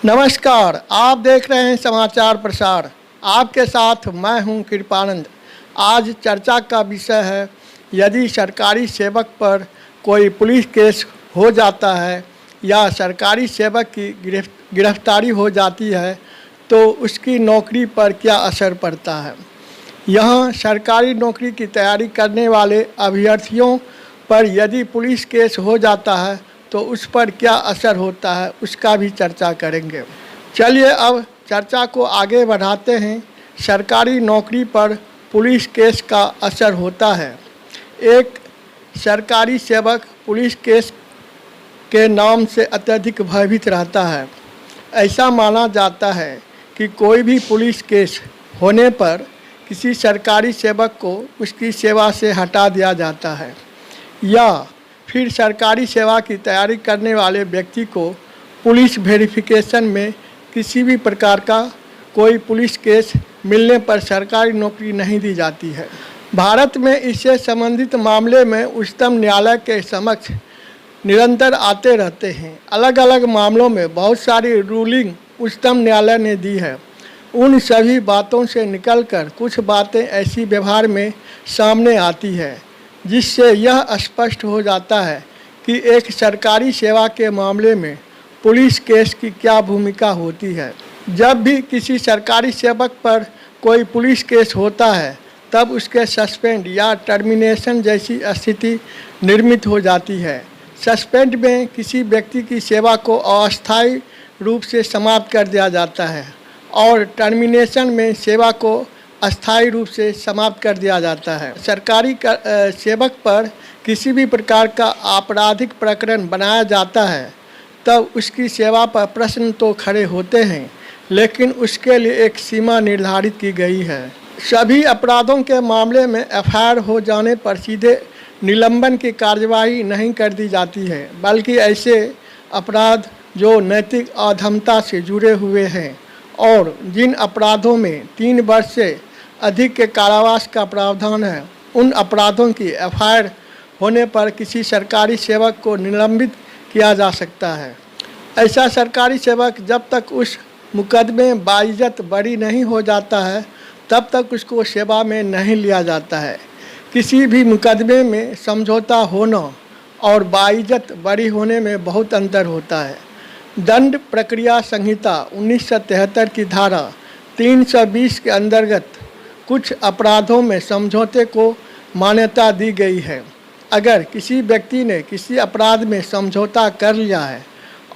नमस्कार, आप देख रहे हैं समाचार प्रसार। आपके साथ मैं हूं कृपानंद। आज चर्चा का विषय है, यदि सरकारी सेवक पर कोई पुलिस केस हो जाता है या सरकारी सेवक की गिरफ्तारी हो जाती है तो उसकी नौकरी पर क्या असर पड़ता है। यहाँ सरकारी नौकरी की तैयारी करने वाले अभ्यर्थियों पर यदि पुलिस केस हो जाता है तो उस पर क्या असर होता है, उसका भी चर्चा करेंगे। चलिए अब चर्चा को आगे बढ़ाते हैं। सरकारी नौकरी पर पुलिस केस का असर होता है। एक सरकारी सेवक पुलिस केस के नाम से अत्यधिक भयभीत रहता है। ऐसा माना जाता है कि कोई भी पुलिस केस होने पर किसी सरकारी सेवक को उसकी सेवा से हटा दिया जाता है या फिर सरकारी सेवा की तैयारी करने वाले व्यक्ति को पुलिस वेरिफिकेशन में किसी भी प्रकार का कोई पुलिस केस मिलने पर सरकारी नौकरी नहीं दी जाती है। भारत में इससे संबंधित मामले में उच्चतम न्यायालय के समक्ष निरंतर आते रहते हैं। अलग अलग मामलों में बहुत सारी रूलिंग उच्चतम न्यायालय ने दी है। उन सभी बातों से निकलकर कुछ बातें ऐसी व्यवहार में सामने आती है जिससे यह स्पष्ट हो जाता है कि एक सरकारी सेवा के मामले में पुलिस केस की क्या भूमिका होती है। जब भी किसी सरकारी सेवक पर कोई पुलिस केस होता है तब उसके सस्पेंड या टर्मिनेशन जैसी स्थिति निर्मित हो जाती है। सस्पेंड में किसी व्यक्ति की सेवा को अस्थायी रूप से समाप्त कर दिया जाता है और टर्मिनेशन में सेवा को अस्थायी रूप से समाप्त कर दिया जाता है। सरकारी सेवक पर किसी भी प्रकार का आपराधिक प्रकरण बनाया जाता है तब उसकी सेवा पर प्रश्न तो खड़े होते हैं, लेकिन उसके लिए एक सीमा निर्धारित की गई है। सभी अपराधों के मामले में एफआईआर हो जाने पर सीधे निलंबन की कार्यवाही नहीं कर दी जाती है, बल्कि ऐसे अपराध जो नैतिक अधमता से जुड़े हुए हैं और जिन अपराधों में 3 वर्ष से अधिक के कारावास का प्रावधान है, उन अपराधों की एफआईआर होने पर किसी सरकारी सेवक को निलंबित किया जा सकता है। ऐसा सरकारी सेवक जब तक उस मुकदमे बाइज्जत बरी नहीं हो जाता है तब तक उसको सेवा में नहीं लिया जाता है। किसी भी मुकदमे में समझौता होना और बाइज्जत बरी होने में बहुत अंतर होता है। दंड प्रक्रिया संहिता 1973 की धारा 320 के अंतर्गत कुछ अपराधों में समझौते को मान्यता दी गई है। अगर किसी व्यक्ति ने किसी अपराध में समझौता कर लिया है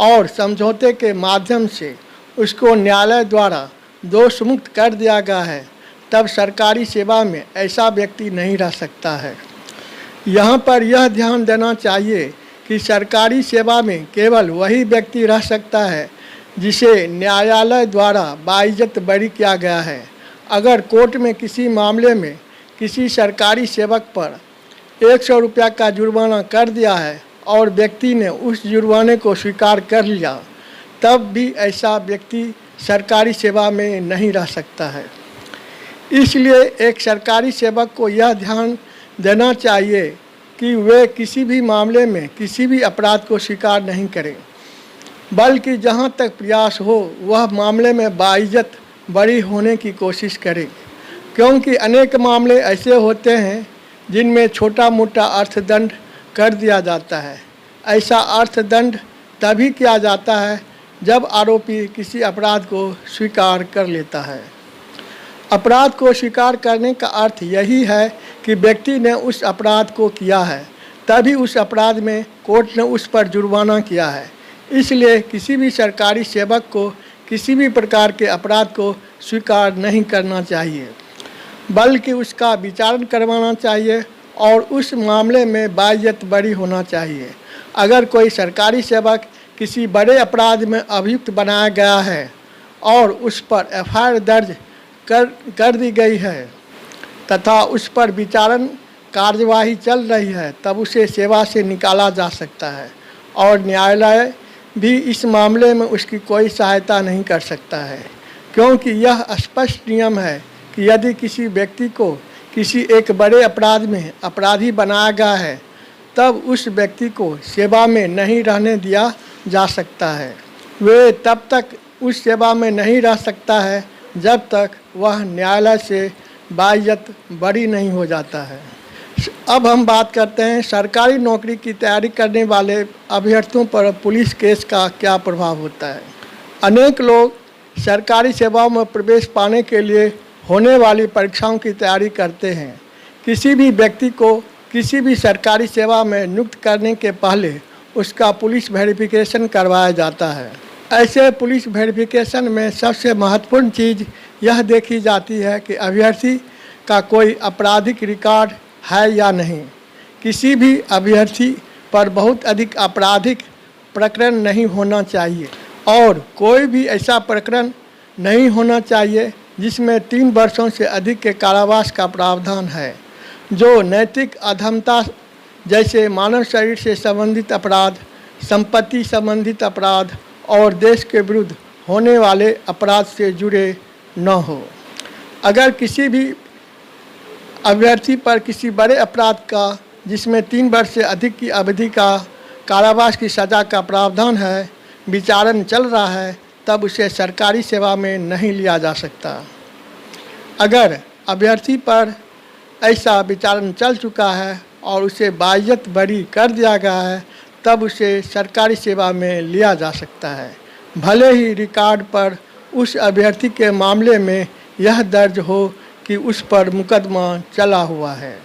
और समझौते के माध्यम से उसको न्यायालय द्वारा दोषमुक्त कर दिया गया है तब सरकारी सेवा में ऐसा व्यक्ति नहीं रह सकता है। यहाँ पर यह ध्यान देना चाहिए कि सरकारी सेवा में केवल वही व्यक्ति रह सकता है जिसे न्यायालय द्वारा बाइज्जत बरी किया गया है। अगर कोर्ट में किसी मामले में किसी सरकारी सेवक पर 100 रुपया का जुर्माना कर दिया है और व्यक्ति ने उस जुर्माने को स्वीकार कर लिया तब भी ऐसा व्यक्ति सरकारी सेवा में नहीं रह सकता है। इसलिए एक सरकारी सेवक को यह ध्यान देना चाहिए कि वे किसी भी मामले में किसी भी अपराध को स्वीकार नहीं करें, बल्कि जहाँ तक प्रयास हो वह मामले में बाइज्जत बरी होने की कोशिश करें, क्योंकि अनेक मामले ऐसे होते हैं जिनमें छोटा मोटा अर्थदंड कर दिया जाता है। ऐसा अर्थदंड तभी किया जाता है जब आरोपी किसी अपराध को स्वीकार कर लेता है। अपराध को स्वीकार करने का अर्थ यही है कि व्यक्ति ने उस अपराध को किया है, तभी उस अपराध में कोर्ट ने उस पर जुर्माना किया है। इसलिए किसी भी सरकारी सेवक को किसी भी प्रकार के अपराध को स्वीकार नहीं करना चाहिए, बल्कि उसका विचारण करवाना चाहिए और उस मामले में बाइज्जत बरी होना चाहिए। अगर कोई सरकारी सेवक किसी बड़े अपराध में अभियुक्त बनाया गया है और उस पर एफआईआर दर्ज कर दी गई है तथा उस पर विचारण कार्यवाही चल रही है तब उसे सेवा से निकाला जा सकता है और न्यायालय भी इस मामले में उसकी कोई सहायता नहीं कर सकता है, क्योंकि यह स्पष्ट नियम है कि यदि किसी व्यक्ति को किसी एक बड़े अपराध में अपराधी बनाया गया है तब उस व्यक्ति को सेवा में नहीं रहने दिया जा सकता है। वे तब तक उस सेवा में नहीं रह सकता है जब तक वह न्यायालय से बाइज्जत बरी नहीं हो जाता है। अब हम बात करते हैं सरकारी नौकरी की तैयारी करने वाले अभ्यर्थियों पर पुलिस केस का क्या प्रभाव होता है। अनेक लोग सरकारी सेवाओं में प्रवेश पाने के लिए होने वाली परीक्षाओं की तैयारी करते हैं। किसी भी व्यक्ति को किसी भी सरकारी सेवा में नियुक्त करने के पहले उसका पुलिस वेरिफिकेशन करवाया जाता है। ऐसे पुलिस वेरिफिकेशन में सबसे महत्वपूर्ण चीज़ यह देखी जाती है कि अभ्यर्थी का कोई आपराधिक रिकॉर्ड है या नहीं। किसी भी अभ्यर्थी पर बहुत अधिक आपराधिक प्रकरण नहीं होना चाहिए और कोई भी ऐसा प्रकरण नहीं होना चाहिए जिसमें 3 वर्षों से अधिक के कारावास का प्रावधान है। जो नैतिक अधमता जैसे मानव शरीर से संबंधित अपराध, संपत्ति संबंधित अपराध और देश के विरुद्ध होने वाले अपराध से जुड़े न हो। अगर किसी भी अभ्यर्थी पर किसी बड़े अपराध का जिसमें 3 वर्ष से अधिक की अवधि का कारावास की सज़ा का प्रावधान है विचारण चल रहा है, तब उसे सरकारी सेवा में नहीं लिया जा सकता। अगर अभ्यर्थी पर ऐसा विचारण चल चुका है और उसे बाइज्जत बरी कर दिया गया है, तब उसे सरकारी सेवा में लिया जा सकता है, भले ही रिकॉर्ड पर उस अभ्यर्थी के मामले में यह दर्ज हो कि उस पर मुकदमा चला हुआ है।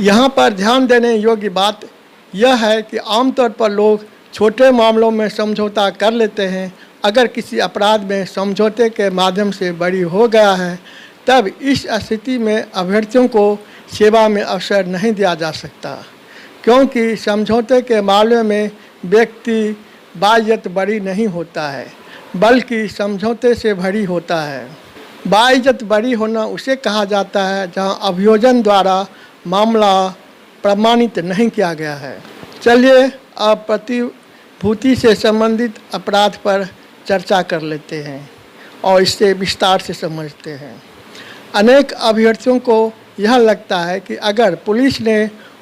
यहाँ पर ध्यान देने योग्य बात यह है कि आमतौर पर लोग छोटे मामलों में समझौता कर लेते हैं। अगर किसी अपराध में समझौते के माध्यम से बरी हो गया है, तब इस स्थिति में अभ्यर्थियों को सेवा में अवसर नहीं दिया जा सकता, क्योंकि समझौते के मामले में व्यक्ति बाइज्जत बरी नहीं होता है, बल्कि समझौते से बरी होता है। बाइज्जत बरी होना उसे कहा जाता है जहां अभियोजन द्वारा मामला प्रमाणित नहीं किया गया है। चलिए अब प्रतिभूति से संबंधित अपराध पर चर्चा कर लेते हैं और इससे विस्तार से समझते हैं। अनेक अभ्यर्थियों को यह लगता है कि अगर पुलिस ने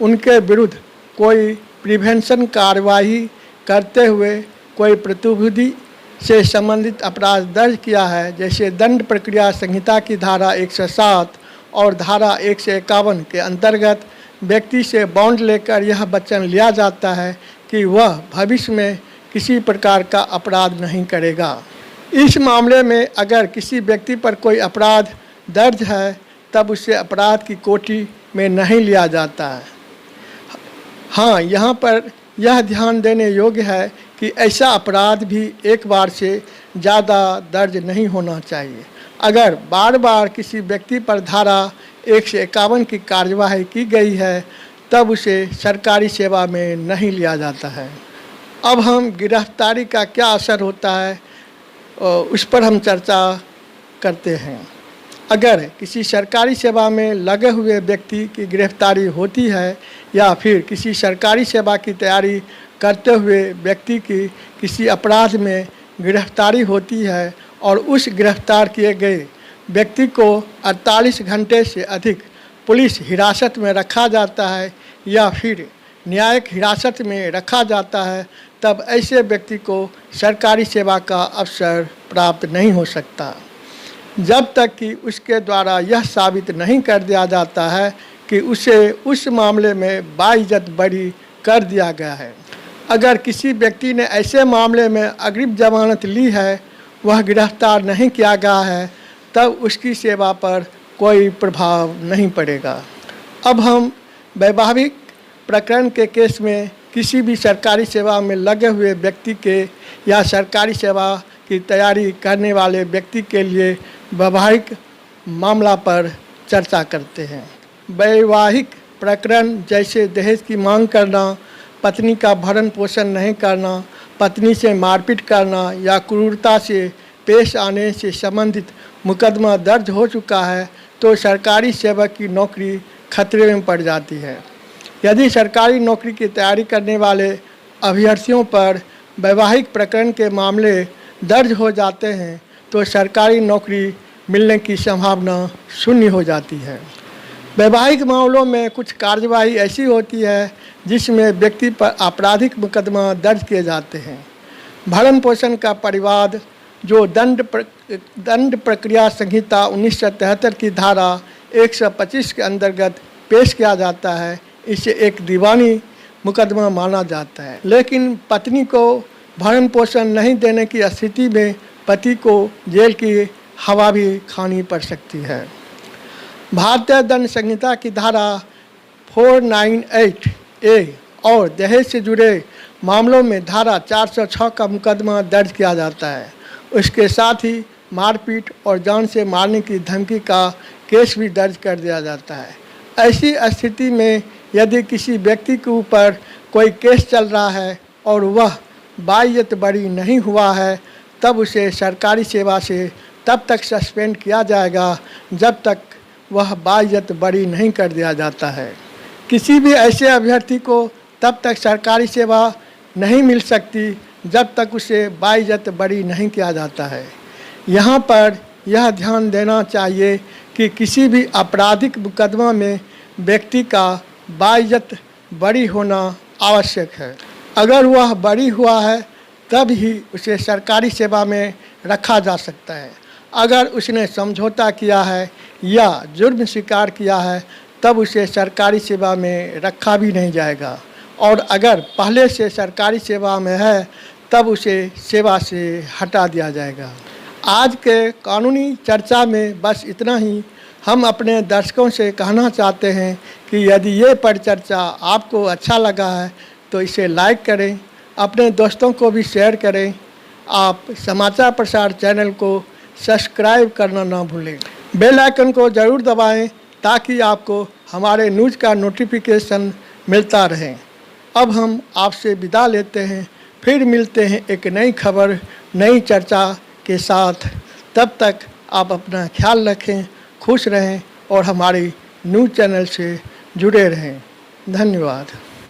उनके विरुद्ध कोई प्रिवेंशन कार्यवाही करते हुए कोई प्रतिभूति से संबंधित अपराध दर्ज किया है, जैसे दंड प्रक्रिया संहिता की धारा 107 और धारा 151 के अंतर्गत व्यक्ति से बॉन्ड लेकर यह वचन लिया जाता है कि वह भविष्य में किसी प्रकार का अपराध नहीं करेगा। इस मामले में अगर किसी व्यक्ति पर कोई अपराध दर्ज है, तब उसे अपराध की कोटि में नहीं लिया जाता है। हाँ, यहाँ पर यह ध्यान देने योग्य है कि ऐसा अपराध भी एक बार से ज़्यादा दर्ज नहीं होना चाहिए। अगर बार बार किसी व्यक्ति पर धारा 151 की कार्यवाही की गई है, तब उसे सरकारी सेवा में नहीं लिया जाता है। अब हम गिरफ्तारी का क्या असर होता है उस पर हम चर्चा करते हैं। अगर किसी सरकारी सेवा में लगे हुए व्यक्ति की गिरफ्तारी होती है या फिर किसी सरकारी सेवा की तैयारी करते हुए व्यक्ति की किसी अपराध में गिरफ्तारी होती है और उस गिरफ्तार किए गए व्यक्ति को 48 घंटे से अधिक पुलिस हिरासत में रखा जाता है या फिर न्यायिक हिरासत में रखा जाता है, तब ऐसे व्यक्ति को सरकारी सेवा का अवसर प्राप्त नहीं हो सकता, जब तक कि उसके द्वारा यह साबित नहीं कर दिया जाता है कि उसे उस मामले में बाइज्जत बरी कर दिया गया है। अगर किसी व्यक्ति ने ऐसे मामले में अग्रिम जमानत ली है, वह गिरफ्तार नहीं किया गया है, तब उसकी सेवा पर कोई प्रभाव नहीं पड़ेगा। अब हम वैवाहिक प्रकरण के केस में किसी भी सरकारी सेवा में लगे हुए व्यक्ति के या सरकारी सेवा की तैयारी करने वाले व्यक्ति के लिए वैवाहिक मामला पर चर्चा करते हैं। वैवाहिक प्रकरण जैसे दहेज की मांग करना, पत्नी का भरण पोषण नहीं करना, पत्नी से मारपीट करना या क्रूरता से पेश आने से संबंधित मुकदमा दर्ज हो चुका है, तो सरकारी सेवक की नौकरी खतरे में पड़ जाती है। यदि सरकारी नौकरी की तैयारी करने वाले अभ्यर्थियों पर वैवाहिक प्रकरण के मामले दर्ज हो जाते हैं, तो सरकारी नौकरी मिलने की संभावना शून्य हो जाती है। वैवाहिक मामलों में कुछ कार्यवाही ऐसी होती है जिसमें व्यक्ति पर आपराधिक मुकदमा दर्ज किए जाते हैं। भरण पोषण का परिवाद, जो दंड प्रक्रिया संहिता 1973 की धारा 125 के अंतर्गत पेश किया जाता है, इसे एक दीवानी मुकदमा माना जाता है। लेकिन पत्नी को भरण पोषण नहीं देने की स्थिति में पति को जेल की हवा भी खानी पड़ सकती है। भारतीय दंड संहिता की धारा 498A और दहेज से जुड़े मामलों में धारा 406 का मुकदमा दर्ज किया जाता है। उसके साथ ही मारपीट और जान से मारने की धमकी का केस भी दर्ज कर दिया जाता है। ऐसी स्थिति में यदि किसी व्यक्ति के ऊपर कोई केस चल रहा है और वह बाइज्जत बरी नहीं हुआ है, तब उसे सरकारी सेवा से तब तक सस्पेंड किया जाएगा जब तक वह बाइज्जत बरी नहीं कर दिया जाता है। किसी भी ऐसे अभ्यर्थी को तब तक सरकारी सेवा नहीं मिल सकती जब तक उसे बाइज्जत बरी नहीं किया जाता है। यहाँ पर यह ध्यान देना चाहिए कि किसी भी आपराधिक मुकदमा में व्यक्ति का बाइज्जत बरी होना आवश्यक है। अगर वह बरी हुआ है तब ही उसे सरकारी सेवा में रखा जा सकता है। अगर उसने समझौता किया है या जुर्म स्वीकार किया है तब उसे सरकारी सेवा में रखा भी नहीं जाएगा, और अगर पहले से सरकारी सेवा में है तब उसे सेवा से हटा दिया जाएगा। आज के कानूनी चर्चा में बस इतना ही। हम अपने दर्शकों से कहना चाहते हैं कि यदि ये परिचर्चा आपको अच्छा लगा है तो इसे लाइक करें, अपने दोस्तों को भी शेयर करें। आप समाचार प्रसार चैनल को सब्सक्राइब करना ना भूलें। बेल आइकन को ज़रूर दबाएं ताकि आपको हमारे न्यूज़ का नोटिफिकेशन मिलता रहे। अब हम आपसे विदा लेते हैं, फिर मिलते हैं एक नई खबर, नई चर्चा के साथ। तब तक आप अपना ख्याल रखें, खुश रहें और हमारे न्यूज़ चैनल से जुड़े रहें। धन्यवाद।